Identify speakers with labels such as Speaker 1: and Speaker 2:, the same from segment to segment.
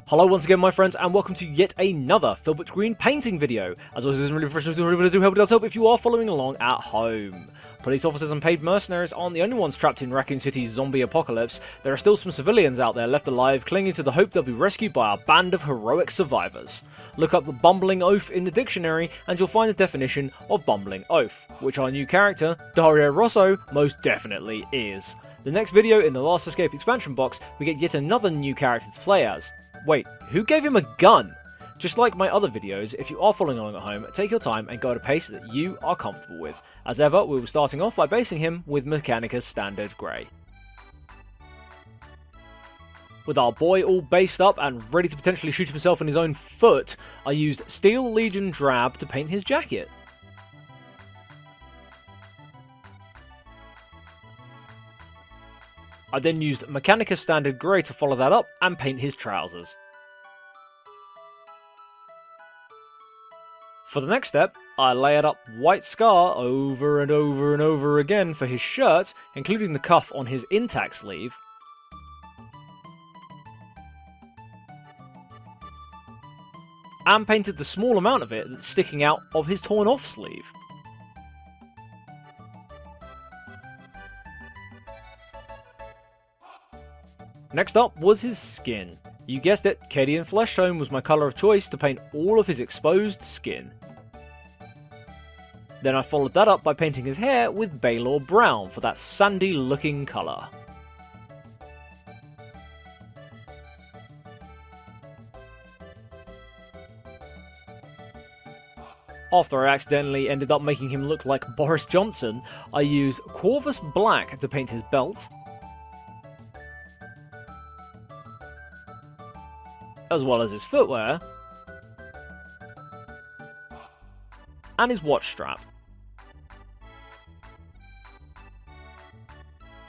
Speaker 1: Hello once again my friends and welcome to yet another PhilbertGreen painting video. As always, this is really professional, do help, it does help if you are following along at home. Police officers and paid mercenaries aren't the only ones trapped in Raccoon City's zombie apocalypse. There are still some civilians out there left alive, clinging to the hope they'll be rescued by a band of heroic survivors. Look up the bumbling oaf in the dictionary and you'll find the definition of bumbling oaf, which our new character, Dario Rosso, most definitely is. The next video in the Last Escape expansion box, we get yet another new character to play as. Wait, who gave him a gun? Just like my other videos, if you are following along at home, take your time and go at a pace that you are comfortable with. As ever, we will be starting off by basing him with Mechanicus Standard Grey. With our boy all based up and ready to potentially shoot himself in his own foot, I used Steel Legion Drab to paint his jacket. I then used Mechanicus Standard Grey to follow that up and paint his trousers. For the next step, I layered up White Scar over and over and over again for his shirt, including the cuff on his intact sleeve. And painted the small amount of it that's sticking out of his torn off sleeve. Next up was his skin. You guessed it, Cadian Fleshtone was my colour of choice to paint all of his exposed skin. Then I followed that up by painting his hair with Balor Brown for that sandy looking colour. After I accidentally ended up making him look like Boris Johnson, I used Corvus Black to paint his belt, as well as his footwear, and his watch strap.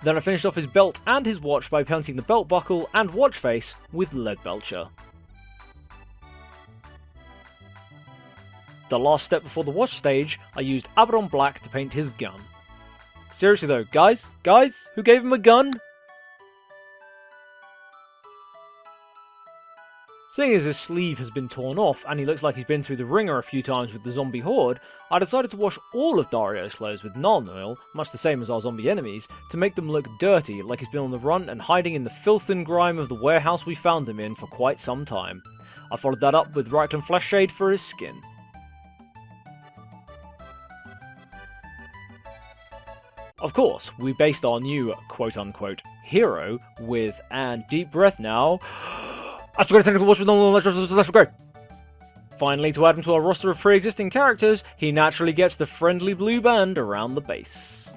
Speaker 1: Then I finished off his belt and his watch by painting the belt buckle and watch face with Leadbelcher. The last step before the watch stage, I used Abaddon Black to paint his gun. Seriously though, guys, who gave him a gun? Seeing as his sleeve has been torn off and he looks like he's been through the ringer a few times with the zombie horde, I decided to wash all of Dario's clothes with Nuln Oil, much the same as our zombie enemies, to make them look dirty, like he's been on the run and hiding in the filth and grime of the warehouse we found him in for quite some time. I followed that up with Reikland Fleshshade for his skin. Of course, we based our new quote-unquote hero with, and deep breath now, Astrogranite Technical Paint with Nuln Oil, Celestra Grey. Finally, to add him to our roster of pre-existing characters, he naturally gets the friendly blue band around the base.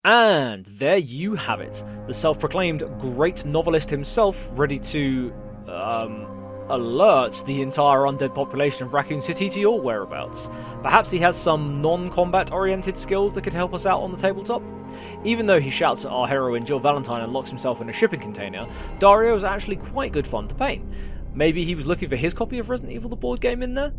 Speaker 1: And there you have it, the self-proclaimed great novelist himself, ready to, alert the entire undead population of Raccoon City to your whereabouts. Perhaps he has some non-combat oriented skills that could help us out on the tabletop? Even though he shouts at our heroine Jill Valentine and locks himself in a shipping container, Dario is actually quite good fun to paint. Maybe he was looking for his copy of Resident Evil the board game in there?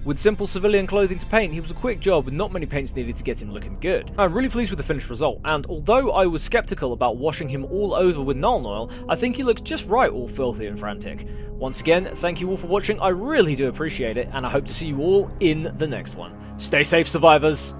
Speaker 1: With simple civilian clothing to paint, he was a quick job with not many paints needed to get him looking good. I'm really pleased with the finished result, and although I was skeptical about washing him all over with Nuln Oil, I think he looks just right all filthy and frantic. Once again, thank you all for watching, I really do appreciate it, and I hope to see you all in the next one. Stay safe, survivors!